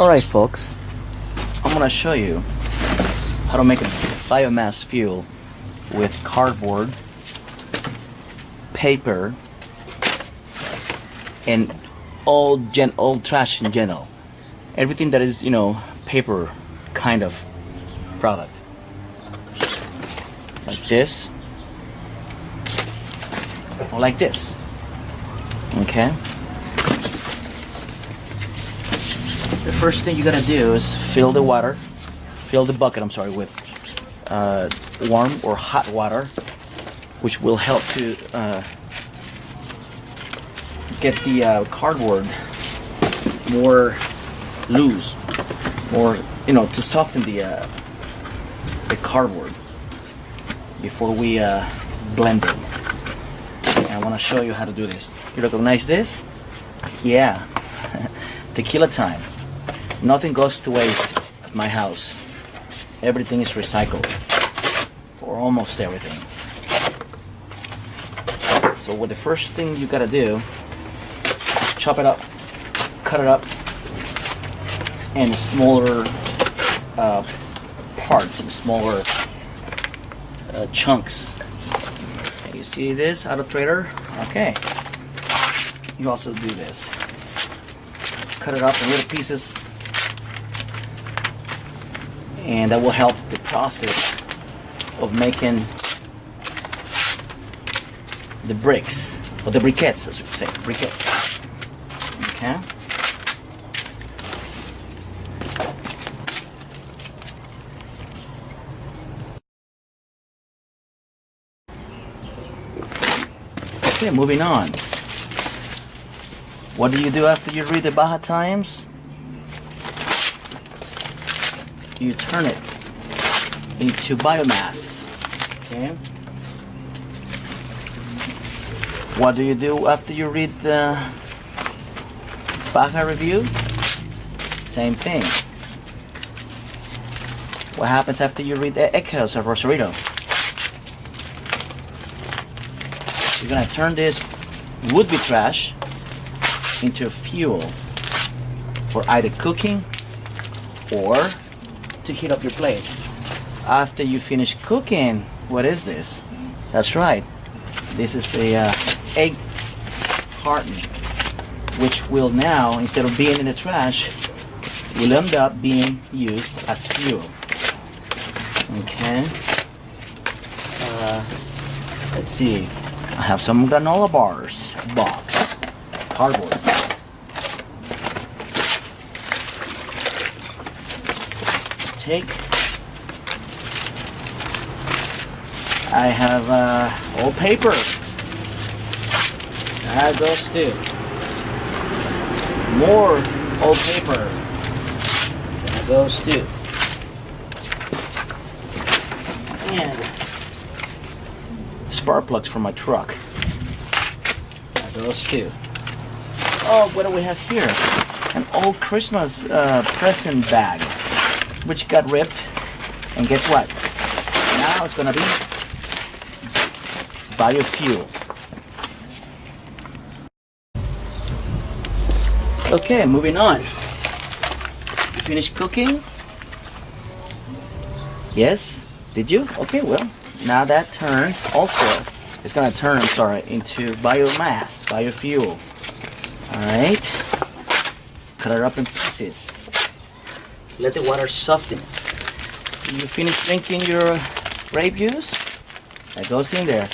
Alright folks, I'm gonna show you how to make a biomass fuel with cardboard, paper, and old trash in general. Everything that is, paper kind of product. Like this. Or like this. Okay? The first thing you gotta do is fill the bucket, with warm or hot water, which will help to get the cardboard more loose, or to soften the cardboard before we blend it. And I want to show you how to do this. You recognize this? Yeah, tequila time. Nothing goes to waste at my house. Everything is recycled, or almost everything. So what the first thing you gotta do is chop it up, cut it up in smaller parts, in smaller chunks. And you see this out of Trader? Okay. You also do this. Cut it up in little pieces, and that will help the process of making the bricks, or the briquettes, as we say, briquettes. Okay. Okay, moving on. What do you do after you read the Baja Times? You turn it into biomass. Okay. What do you do after you read the Baja review? Same thing. What happens after you read the Echoes of Rosarito? You're gonna turn this would-be trash into fuel for either cooking or to heat up your place. After you finish cooking, what is this? That's right. This is a egg carton, which will now, instead of being in the trash, will end up being used as fuel. Okay. Let's see. I have some granola bars box, cardboard. I have old paper. That goes too. More old paper. That goes too. And spark plugs for my truck. That goes too. Oh, what do we have here? An old Christmas present bag, which got ripped, and guess what? Now it's gonna be biofuel. Okay, moving on. You finished cooking? Yes? Did you? Okay, well, now that turns also, it's gonna turn, into biomass, biofuel. Alright. Cut it up in pieces. Let the water soften. You finish drinking your grape juice? That goes in there.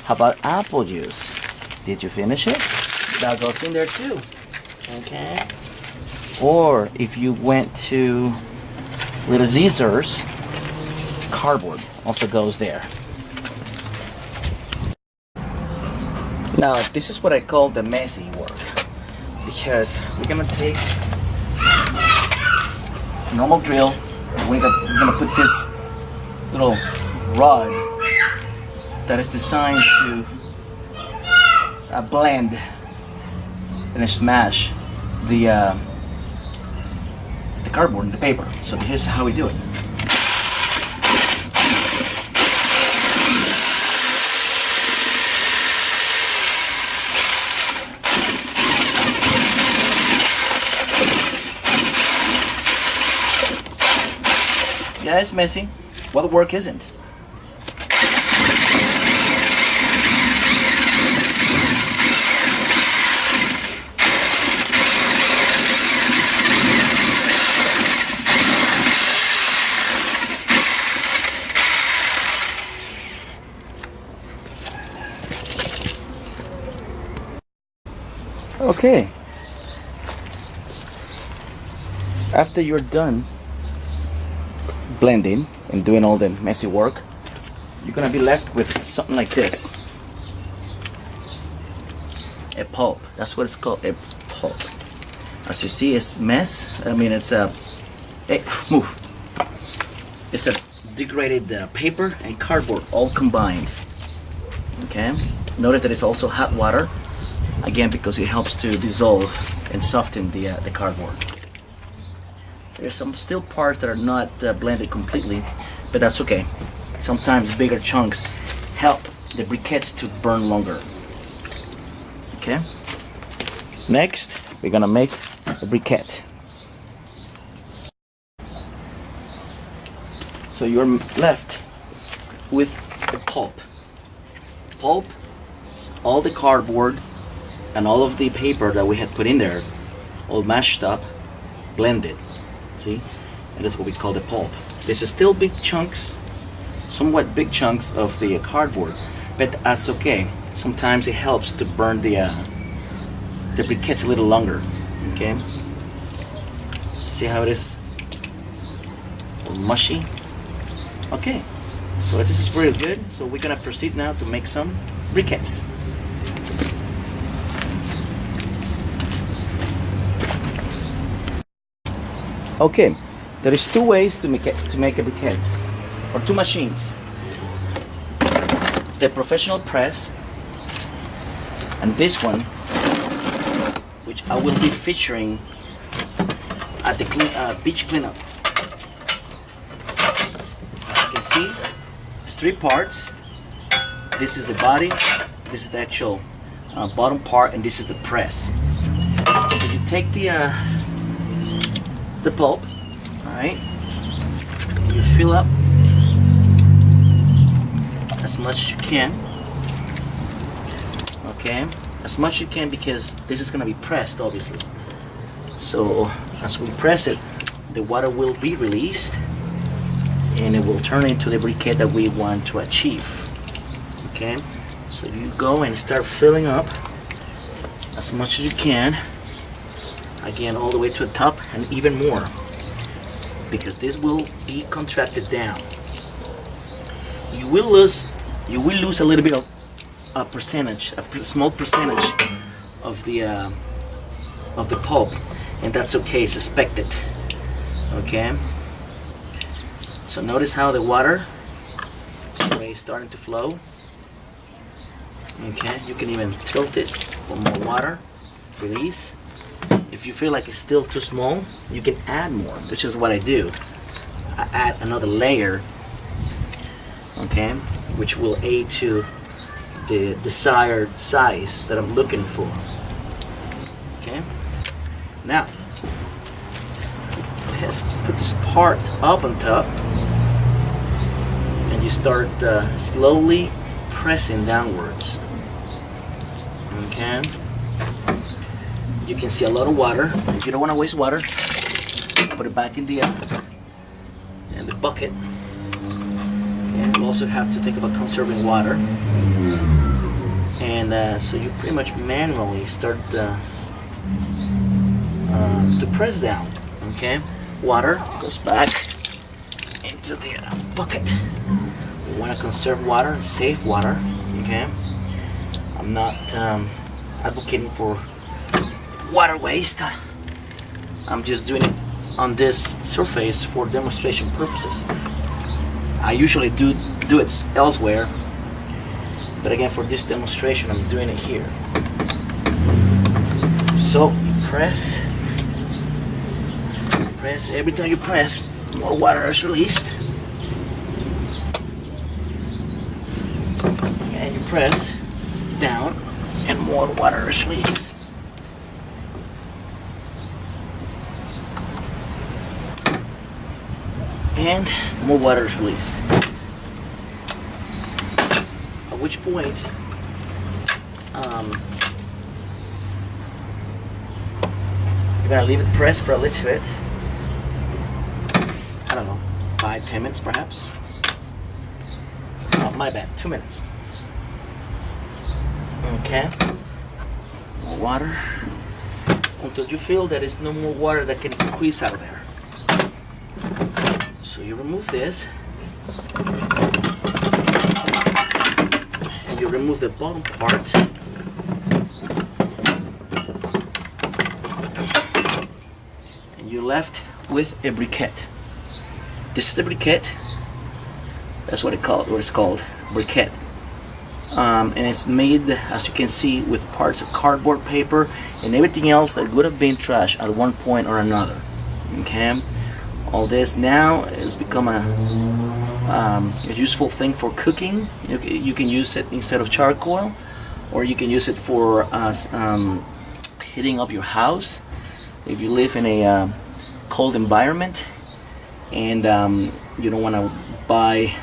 How about apple juice? Did you finish it? That goes in there too. Okay. Or if you went to Little Caesars, cardboard also goes there. Now this is what I call the messy work, because we're gonna take a normal drill. We're gonna put this little rod that is designed to blend and smash the cardboard and the paper. So here's how we do it. Yeah, it's messy. Well, the work isn't. Okay. After you're done blending and doing all the messy work, you're gonna be left with something like this. A pulp. That's what it's called, a pulp. As you see, it's mess. I mean, it's a move. It's a degraded paper and cardboard all combined. Okay. Notice that it's also hot water. Again, because it helps to dissolve and soften the cardboard. There's some still parts that are not blended completely, but that's okay. Sometimes bigger chunks help the briquettes to burn longer. Okay. Next, we're gonna make a briquette. So you're left with a pulp. Pulp, all the cardboard and all of the paper that we had put in there, all mashed up, blended. See? And that's what we call the pulp. This is still big chunks, somewhat big chunks of the cardboard, but that's okay. Sometimes it helps to burn the briquettes a little longer. Okay? See how it is? Mushy. Okay. So this is pretty good. So we're gonna proceed now to make some briquettes. Okay, there is two ways to make a briquette, or two machines. The professional press and this one, which I will be featuring at the beach cleanup. As you can see, there's three parts. This is the body, this is the actual bottom part, and this is the press. So you take the pulp, alright, you fill up as much as you can, okay, as much as you can, because this is going to be pressed obviously. So as we press it, the water will be released and it will turn into the briquette that we want to achieve. Okay, so you go and start filling up as much as you can. Again, all the way to the top and even more, because this will be contracted down. You will lose a little bit of a percentage, a small percentage of the pulp, and that's okay. It's expected. Okay. So notice how the water is starting to flow. Okay. You can even tilt it for more water. Release. If you feel like it's still too small, you can add more, which is what I do. I add another layer, okay, which will aid to the desired size that I'm looking for. Okay, now let's put this part up on top, and you start slowly pressing downwards. Okay. You can see a lot of water. If you don't want to waste water, put it back in the bucket. And you also have to think about conserving water. And so you pretty much manually start to press down. Okay, water goes back into the bucket. We want to conserve water and save water. Okay, I'm not advocating for water waste. I'm just doing it on this surface for demonstration purposes. I usually do it elsewhere, but again, for this demonstration, I'm doing it here. So you press. Every time you press, more water is released, and you press down, and more water is released. And more water is released. At which point, you're gonna leave it pressed for a little bit. I don't know, 5-10 minutes perhaps. Oh, my bad, 2 minutes. Okay. More water until you feel that there's no more water that can squeeze out of there. So you remove this, and you remove the bottom part. And you're left with a briquette. This is the briquette. That's what it's called, briquette. And it's made, as you can see, with parts of cardboard paper and everything else that would have been trash at one point or another. Okay, all this now has become a useful thing for cooking. You can use it instead of charcoal, or you can use it for heating up your house if you live in a cold environment and you don't want to buy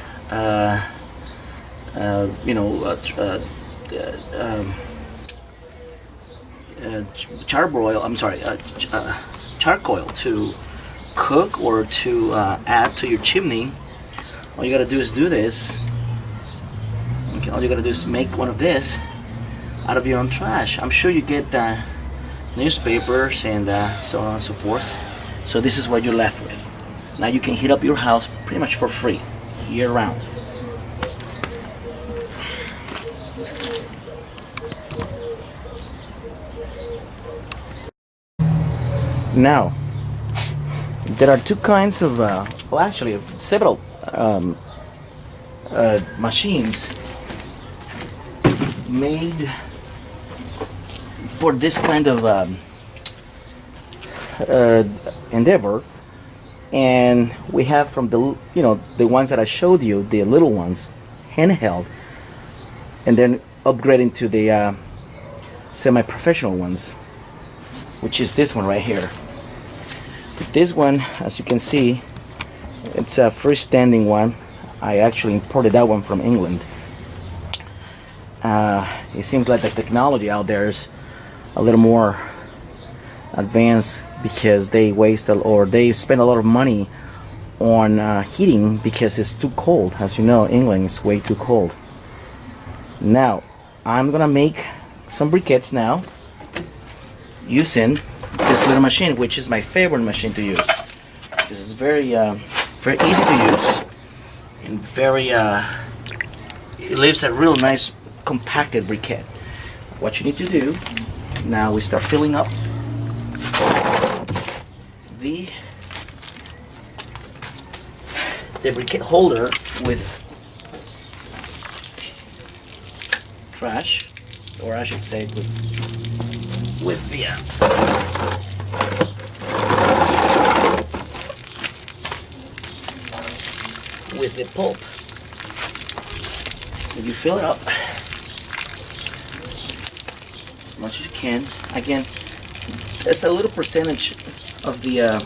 charcoal to cook or to add to your chimney. All you gotta do is do this. Okay, all you gotta do is make one of this out of your own trash. I'm sure you get newspapers and so on and so forth. So this is what you're left with. Now you can heat up your house pretty much for free, year round. Now, there are two kinds of, well actually several machines made for this kind of endeavor, and we have from the the ones that I showed you, the little ones, handheld, and then upgrading to the semi-professional ones, which is this one right here. This one, as you can see, it's a freestanding one. I actually imported that one from England. It seems like the technology out there is a little more advanced because they they spend a lot of money on heating because it's too cold. As you know, England is way too cold. Now, I'm gonna make some briquettes now using this little machine, which is my favorite machine to use. This is very easy to use and it leaves a real nice compacted briquette. What you need to do now, we start filling up the briquette holder with trash, or I should say with the pulp. So you fill it up as much as you can. Again, there's a little percentage of the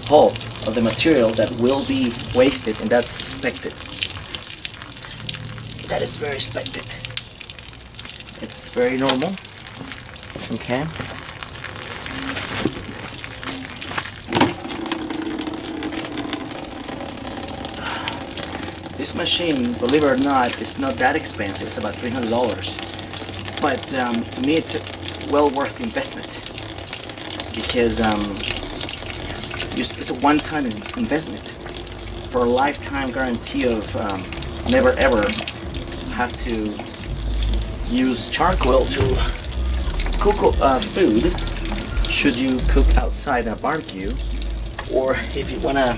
pulp, of the material, that will be wasted, and that's expected. That is very expected. It's very normal. Okay. This machine, believe it or not, is not that expensive. It's about $300. But to me, it's well worth the investment because it's a one-time investment for a lifetime guarantee of never ever have to use charcoal to cook food should you cook outside a barbecue, or if you want to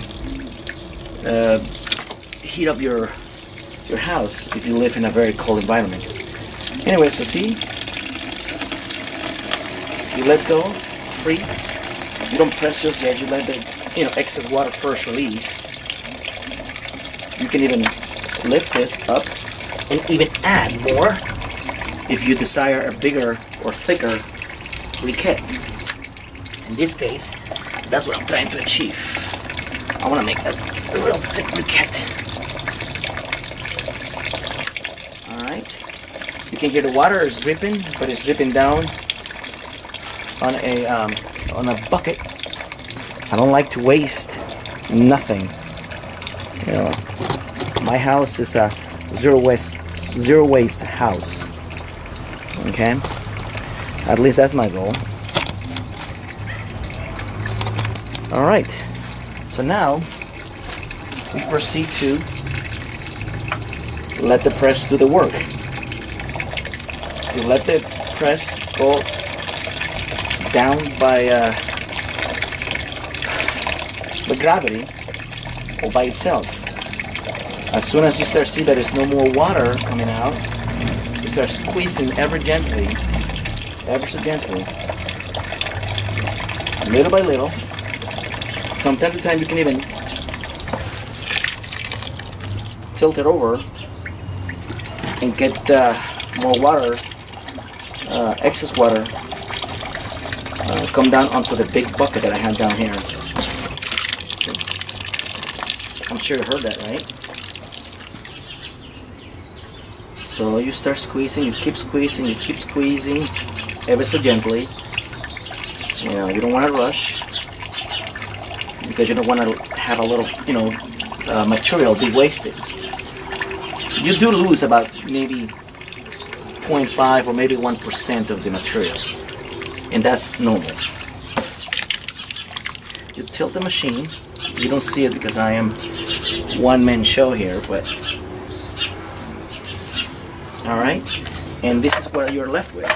heat up your house if you live in a very cold environment. Anyway, so see, you let go free. You don't press just yet. You let the excess water first release. You can even lift this up and even add more if you desire a bigger or thicker briquette. In this case, that's what I'm trying to achieve. I I want to make a real thick briquette. Alright. You can hear the water is dripping, but it's dripping down on a bucket. I don't like to waste nothing. You know, my house is a zero waste house. Okay? At least that's my goal. Alright. So now we proceed to let the press do the work. You let the press go down by gravity or by itself. As soon as you start seeing that there's no more water coming out, you start squeezing ever so gently, little by little. From time to time you can even tilt it over and get more water, excess water, come down onto the big bucket that I have down here. See? I'm sure you heard that, right? So you start squeezing, you keep squeezing, ever so gently. You know, you don't want to rush because you don't want to have a little, material be wasted. You do lose about maybe 0.5 or maybe 1% of the material, and that's normal. You tilt the machine. You don't see it because I am one-man show here, but alright, and this is what you're left with.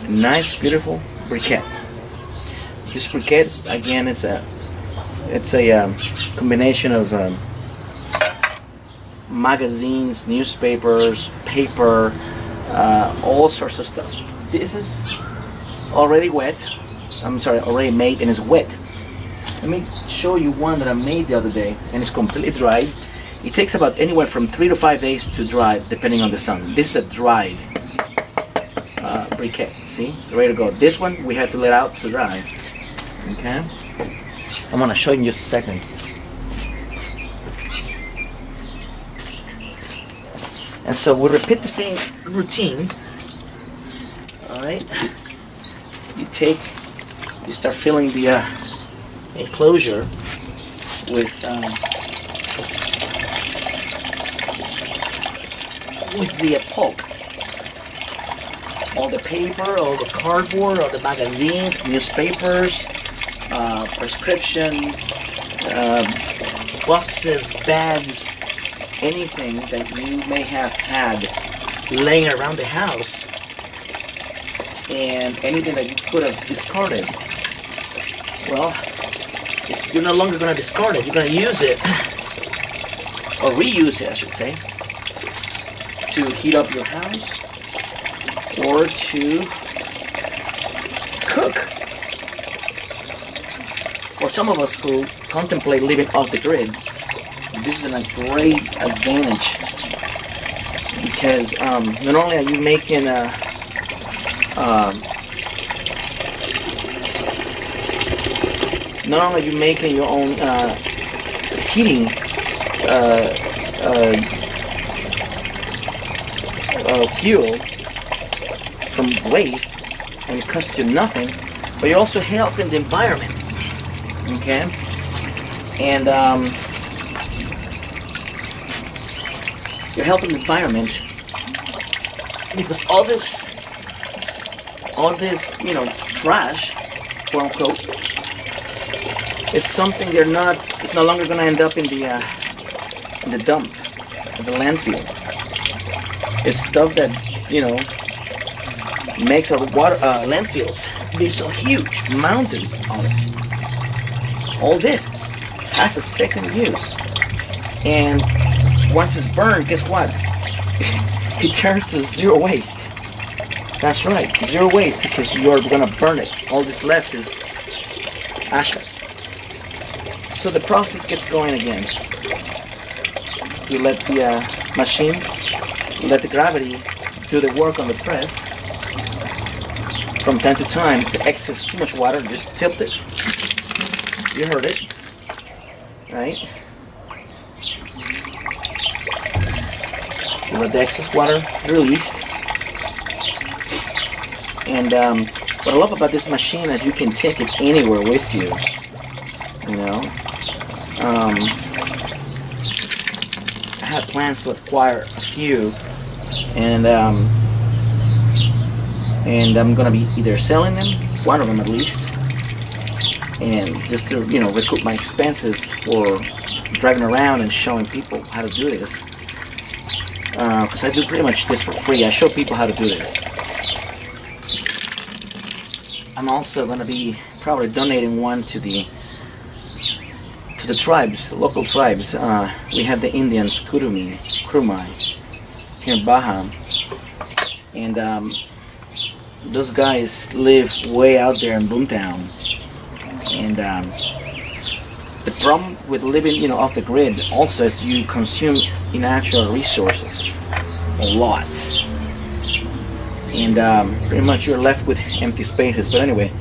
A nice, beautiful briquette. This briquette, again, it's a combination of magazines, newspapers, paper, all sorts of stuff. This is already already made and is wet. Let me show you one that I made the other day, and it's completely dried. It takes about anywhere from 3 to 5 days to dry, depending on the sun. This is a dried briquette. See, ready to go. This one we had to let out to dry. Okay, I'm gonna show you in just a second. And so we'll repeat the same routine. All right. You start filling the enclosure with the pulp. All the paper, all the cardboard, all the magazines, newspapers, prescription, boxes, bags, anything that you may have had laying around the house, and anything that you could have discarded. Well, you're no longer going to discard it. You're going to use it, or reuse it, I should say, to heat up your house or to cook. For some of us who contemplate living off the grid, this is a great advantage, because not only are you making your own heating fuel from waste, and it costs you nothing, but you're also helping the environment. Okay, and you're helping the environment because all this, trash, quote unquote, is something it's no longer going to end up in the dump, in the landfill. It's stuff that, makes our water landfills be so huge, mountains of it. All this has a second use, and once it's burned, guess what? It turns to zero waste. That's right, zero waste, because you're gonna burn it. All that's left is ashes. So the process gets going again. You let the machine, let the gravity do the work on the press. From time to time, the excess too much water, just tilt it. You heard it, right? You let the excess water released. And what I love about this machine is that you can take it anywhere with you. You know, I had plans to acquire a few, and I'm gonna be either selling them, one of them at least, and just to recoup my expenses for driving around and showing people how to do this. Because I do pretty much this for free. I show people how to do this. I'm also gonna be probably donating one to the tribes, the local tribes. We have the Indians, Kurumai, here in Baja, and those guys live way out there in Boomtown. And the problem with living, off the grid also is you consume natural resources a lot, and pretty much you're left with empty spaces. But anyway,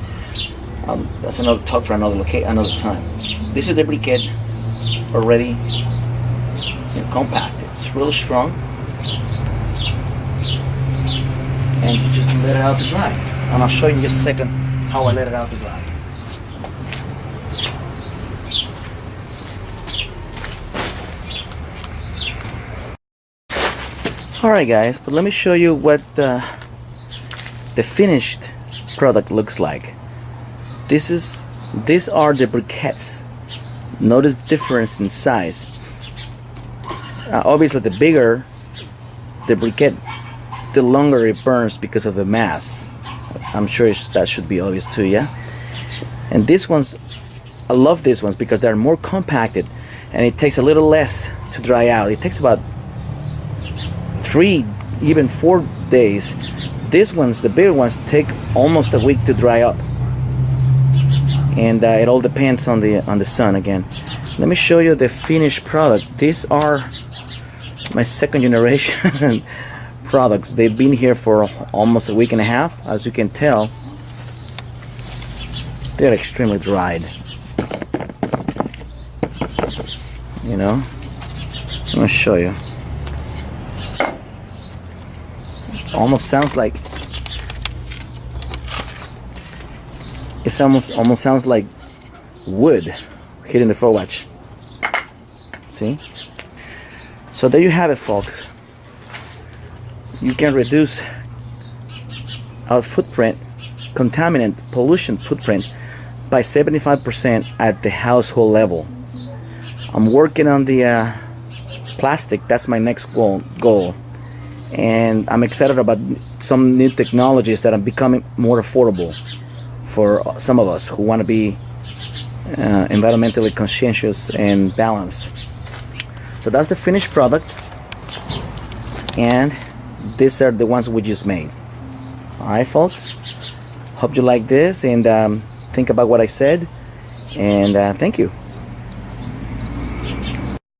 that's another talk for another time. This is the briquette already compacted. It's really strong, and you just let it out to dry. And I'll show you in just a second how I let it out to dry. Alright guys, but let me show you what the finished product looks like. These are the briquettes. Notice the difference in size. Obviously the bigger the briquette, the longer it burns because of the mass. I'm sure that should be obvious too, yeah? And these ones, I love these ones because they're more compacted and it takes a little less to dry out. It takes about 3, even 4 days. These ones, the bigger ones, take almost a week to dry up, and it all depends on the sun again. Let me show you the finished product. These are my second generation products. They've been here for almost a week and a half. As you can tell, they're extremely dried. I'm gonna show you. Almost sounds like almost sounds like wood hitting the floor. Watch. See? So there you have it, folks. You can reduce our footprint, contaminant pollution footprint, by 75% at the household level. I'm working on the plastic. That's my next goal. And I'm excited about some new technologies that are becoming more affordable for some of us who want to be environmentally conscientious and balanced. So that's the finished product, and these are the ones we just made. Alright folks, hope you like this, and think about what I said, and thank you.